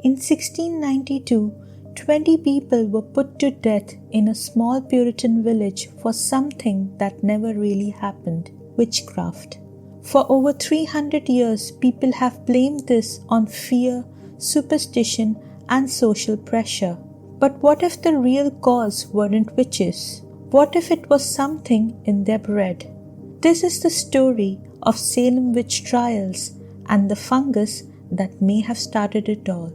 In 1692, 20 people were put to death in a small Puritan village for something that never really happened: witchcraft. For over 300 years, people have blamed this on fear, superstition, and social pressure. But what if the real cause weren't witches? What if it was something in their bread? This is the story of Salem witch trials and the fungus that may have started it all.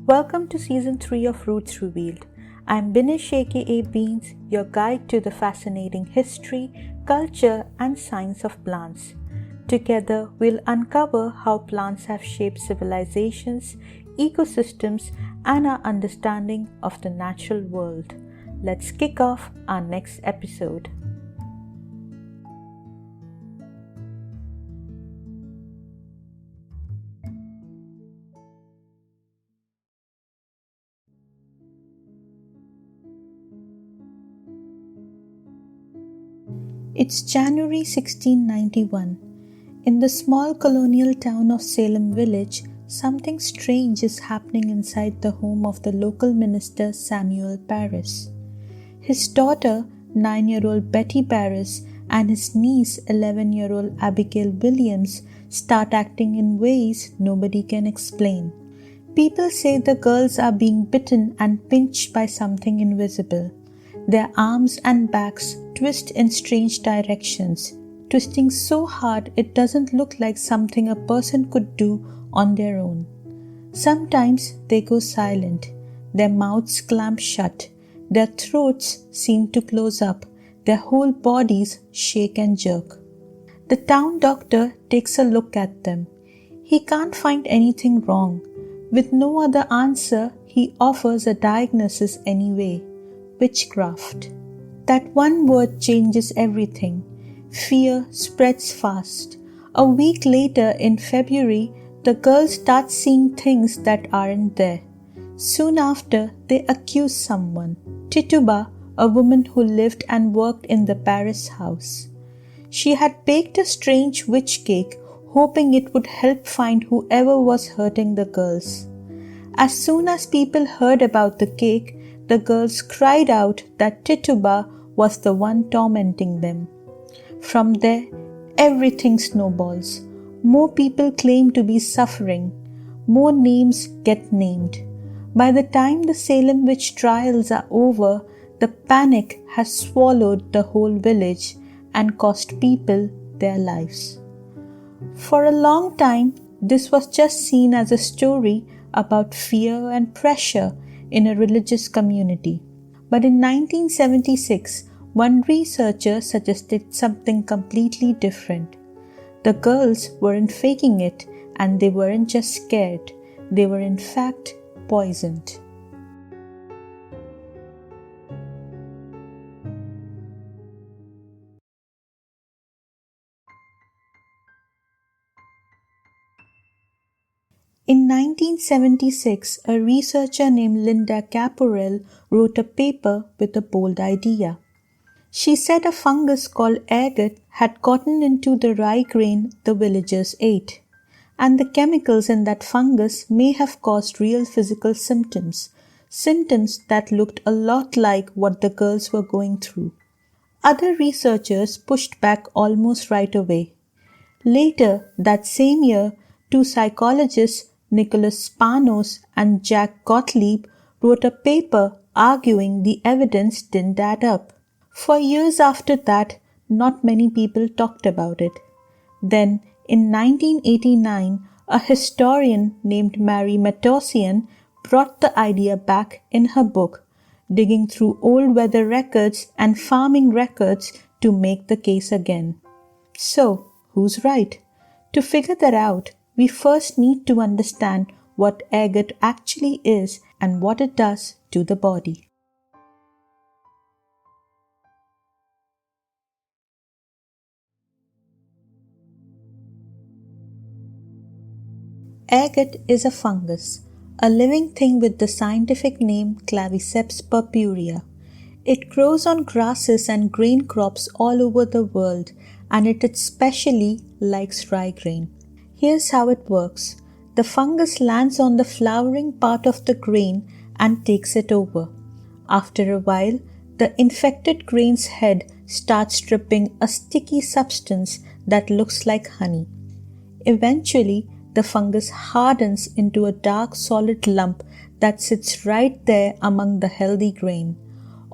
Welcome to Season 3 of Roots Revealed. I'm Binish aka Beans, your guide to the fascinating history, culture, and science of plants. Together, we'll uncover how plants have shaped civilizations, ecosystems, and our understanding of the natural world. Let's kick off our next episode. It's January 1691. In the small colonial town of Salem Village, something strange is happening inside the home of the local minister Samuel Parris. His daughter, 9-year-old Betty Parris, and his niece, 11-year-old Abigail Williams, start acting in ways nobody can explain. People say the girls are being bitten and pinched by something invisible. Their arms and backs twist in strange directions, twisting so hard it doesn't look like something a person could do on their own. Sometimes they go silent, their mouths clamp shut, their throats seem to close up, their whole bodies shake and jerk. The town doctor takes a look at them. He can't find anything wrong. With no other answer, he offers a diagnosis anyway: witchcraft. That one word changes everything. Fear spreads fast. A week later, in February, the girls start seeing things that aren't there. Soon after, they accuse someone: Tituba, a woman who lived and worked in the Parris house. She had baked a strange witch cake, hoping it would help find whoever was hurting the girls. As soon as people heard about the cake, the girls cried out that Tituba was the one tormenting them. From there, everything snowballs. More people claim to be suffering. More names get named. By the time the Salem witch trials are over, the panic has swallowed the whole village and cost people their lives. For a long time, this was just seen as a story about fear and pressure in a religious community. But in 1976, one researcher suggested something completely different. The girls weren't faking it, and they weren't just scared. They were in fact poisoned. In 1976, a researcher named Linda Caporel wrote a paper with a bold idea. She said a fungus called ergot had gotten into the rye grain the villagers ate, and the chemicals in that fungus may have caused real physical symptoms that looked a lot like what the girls were going through. Other researchers pushed back almost right away. Later that same year, two psychologists, Nicholas Spanos and Jack Gottlieb, wrote a paper arguing the evidence didn't add up. For years after that, not many people talked about it. Then, in 1989, a historian named Mary Matossian brought the idea back in her book, digging through old weather records and farming records to make the case again. So, who's right? To figure that out, we first need to understand what ergot actually is and what it does to the body. Ergot is a fungus, a living thing with the scientific name Claviceps purpurea. It grows on grasses and grain crops all over the world, and it especially likes rye grain. Here's how it works. The fungus lands on the flowering part of the grain and takes it over. After a while, the infected grain's head starts dripping a sticky substance that looks like honey. Eventually, the fungus hardens into a dark solid lump that sits right there among the healthy grain,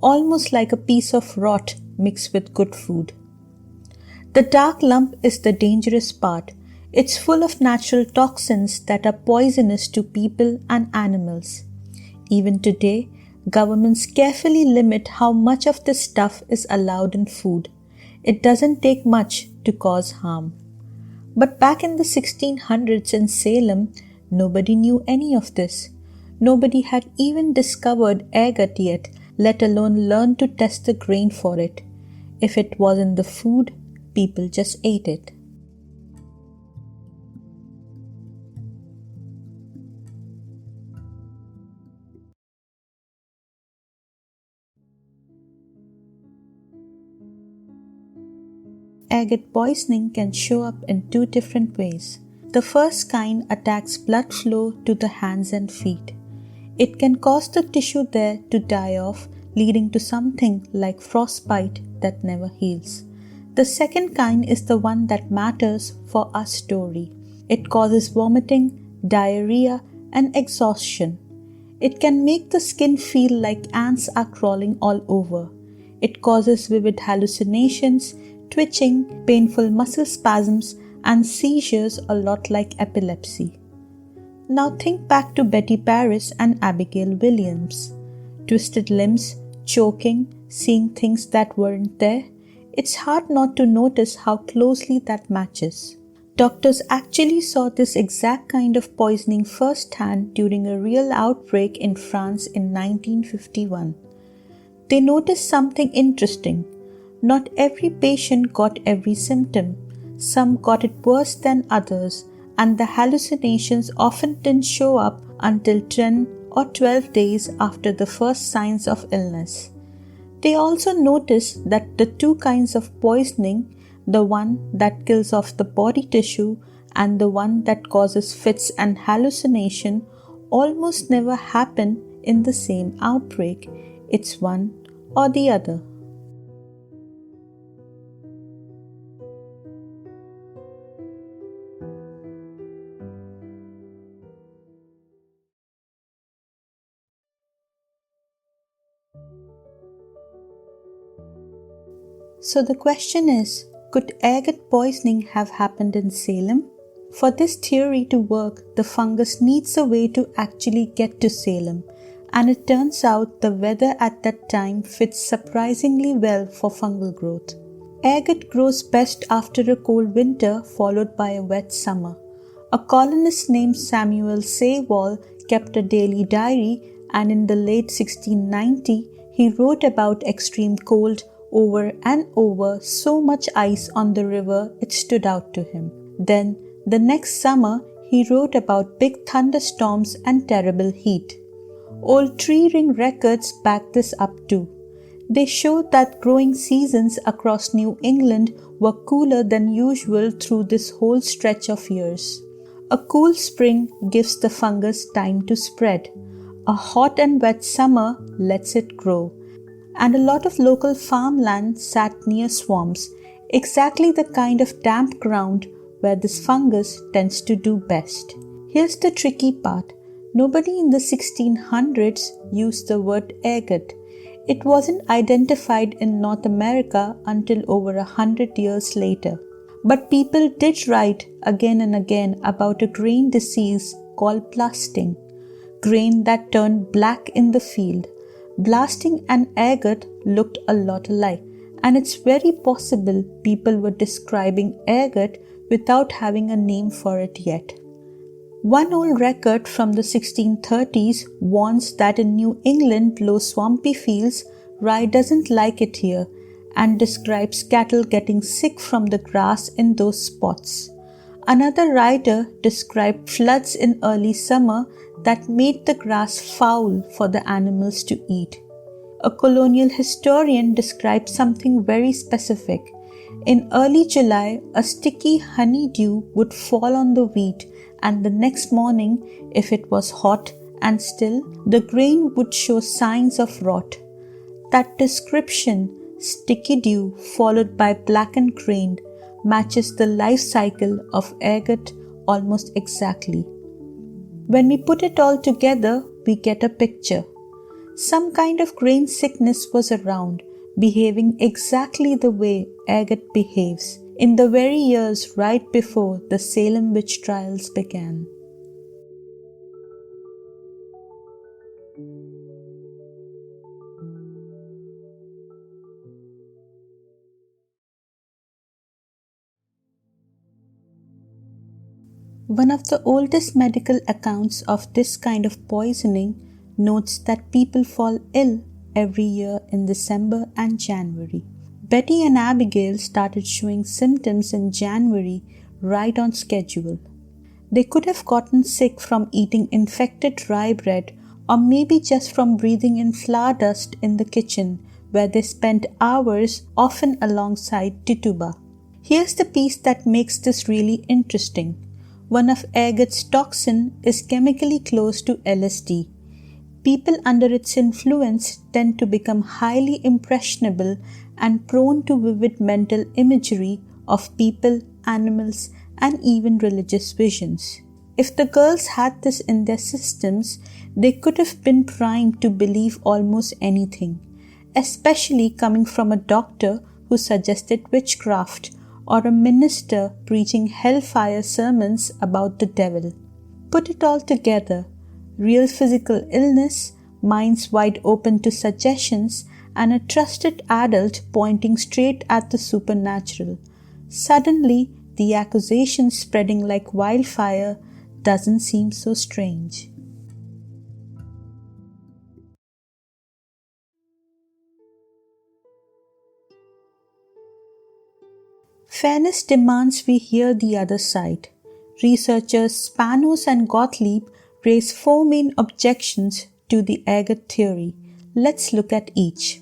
almost like a piece of rot mixed with good food. The dark lump is the dangerous part. It's full of natural toxins that are poisonous to people and animals. Even today, governments carefully limit how much of this stuff is allowed in food. It doesn't take much to cause harm. But back in the 1600s in Salem, nobody knew any of this. Nobody had even discovered ergot yet, let alone learn to test the grain for it. If it wasn't the food, people just ate it. Ergot poisoning can show up in two different ways. The first kind attacks blood flow to the hands and feet. It can cause the tissue there to die off, leading to something like frostbite that never heals. The second kind is the one that matters for our story. It causes vomiting, diarrhea, and exhaustion. It can make the skin feel like ants are crawling all over. It causes vivid hallucinations, twitching, painful muscle spasms, and seizures a lot like epilepsy. Now think back to Betty Paris and Abigail Williams. Twisted limbs, choking, seeing things that weren't there. It's hard not to notice how closely that matches. Doctors actually saw this exact kind of poisoning firsthand during a real outbreak in France in 1951. They noticed something interesting. Not every patient got every symptom. Some got it worse than others, and the hallucinations often didn't show up until 10 or 12 days after the first signs of illness. They also noticed that the two kinds of poisoning, the one that kills off the body tissue and the one that causes fits and hallucination, almost never happen in the same outbreak. It's one or the other. So the question is, could ergot poisoning have happened in Salem? For this theory to work, the fungus needs a way to actually get to Salem, and it turns out the weather at that time fits surprisingly well for fungal growth. Ergot grows best after a cold winter followed by a wet summer. A colonist named Samuel Sewall kept a daily diary, and in the late 1690 he wrote about extreme cold, over and over, so much ice on the river it stood out to him. Then, the next summer, he wrote about big thunderstorms and terrible heat. Old tree ring records back this up too. They showed that growing seasons across New England were cooler than usual through this whole stretch of years. A cool spring gives the fungus time to spread. A hot and wet summer lets it grow. And a lot of local farmland sat near swamps, exactly the kind of damp ground where this fungus tends to do best. Here's the tricky part. Nobody in the 1600s used the word ergot. It wasn't identified in North America until over 100 years later. But people did write again and again about a grain disease called blasting, grain that turned black in the field. Blasting and ergot looked a lot alike, and it's very possible people were describing ergot without having a name for it yet. One old record from the 1630s warns that in New England low swampy fields, rye doesn't like it here, and describes cattle getting sick from the grass in those spots. Another writer described floods in early summer that made the grass foul for the animals to eat. a colonial historian describes something very specific. In early July, a sticky honeydew would fall on the wheat, and the next morning, if it was hot and still, the grain would show signs of rot. That description, sticky dew followed by blackened grain, matches the life cycle of ergot almost exactly. When we put it all together, we get a picture. Some kind of grain sickness was around, behaving exactly the way ergot behaves, in the very years right before the Salem witch trials began. One of the oldest medical accounts of this kind of poisoning notes that people fall ill every year in December and January. Betty and Abigail started showing symptoms in January right on schedule. They could have gotten sick from eating infected rye bread or maybe just from breathing in flour dust in the kitchen where they spent hours, often alongside Tituba. Here's the piece that makes this really interesting. One of ergot's toxin is chemically close to LSD. People under its influence tend to become highly impressionable and prone to vivid mental imagery of people, animals, and even religious visions. If the girls had this in their systems, they could have been primed to believe almost anything, especially coming from a doctor who suggested witchcraft or a minister preaching hellfire sermons about the devil. Put it all together, real physical illness, minds wide open to suggestions, and a trusted adult pointing straight at the supernatural. Suddenly, the accusation spreading like wildfire doesn't seem so strange. Fairness demands we hear the other side. Researchers Spanos and Gottlieb raise four main objections to the ergot theory. Let's look at each.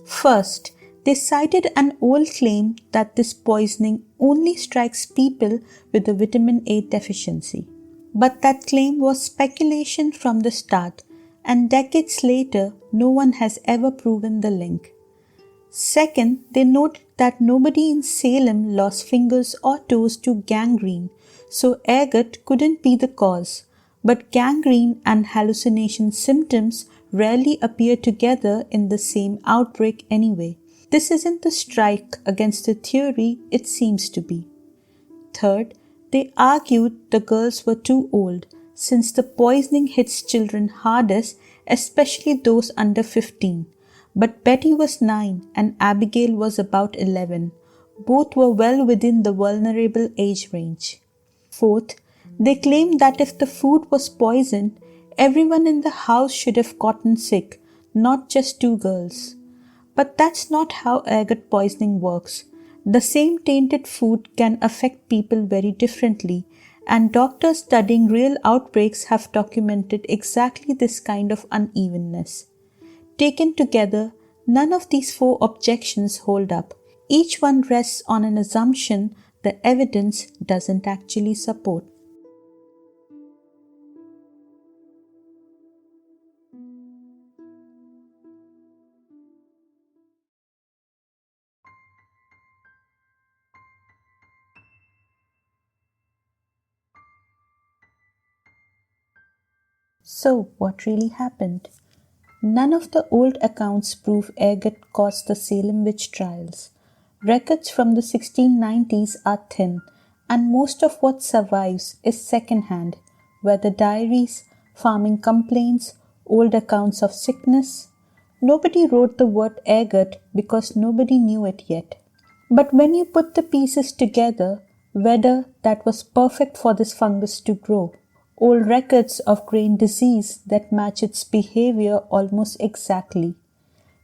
First, they cited an old claim that this poisoning only strikes people with a vitamin A deficiency. But that claim was speculation from the start, and decades later, no one has ever proven the link. Second, they noted that nobody in Salem lost fingers or toes to gangrene, so ergot couldn't be the cause. But gangrene and hallucination symptoms rarely appear together in the same outbreak anyway. This isn't a strike against the theory it seems to be. Third, they argued the girls were too old, since the poisoning hits children hardest, especially those under 15. But Betty was 9 and Abigail was about 11. Both were well within the vulnerable age range. Fourth, they claimed that if the food was poisoned, everyone in the house should have gotten sick, not just two girls. But that's not how ergot poisoning works. The same tainted food can affect people very differently, and doctors studying real outbreaks have documented exactly this kind of unevenness. Taken together, none of these four objections hold up. Each one rests on an assumption the evidence doesn't actually support. So, what really happened? None of the old accounts prove ergot caused the Salem witch trials. Records from the 1690s are thin, and most of what survives is second-hand, whether diaries, farming complaints, old accounts of sickness. Nobody wrote the word ergot because nobody knew it yet. But when you put the pieces together, weather that was perfect for this fungus to grow, old records of grain disease that match its behavior almost exactly,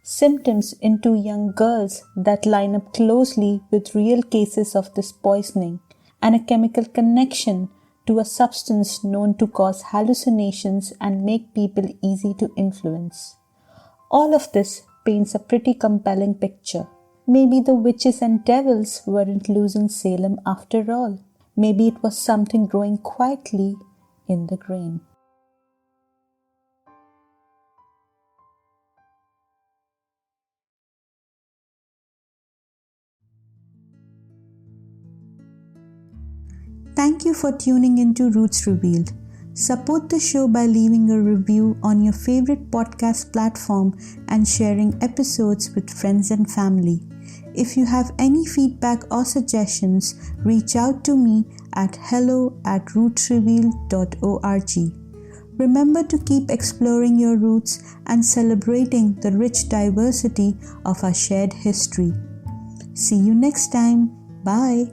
symptoms in two young girls that line up closely with real cases of this poisoning, and a chemical connection to a substance known to cause hallucinations and make people easy to influence. All of this paints a pretty compelling picture. Maybe the witches and devils weren't loose in Salem after all. Maybe it was something growing quietly in the grain. Thank you for tuning into Roots Revealed. Support the show by leaving a review on your favorite podcast platform and sharing episodes with friends and family. If you have any feedback or suggestions, reach out to me at hello@rootsrevealed.org. Remember to keep exploring your roots and celebrating the rich diversity of our shared history. See you next time. Bye.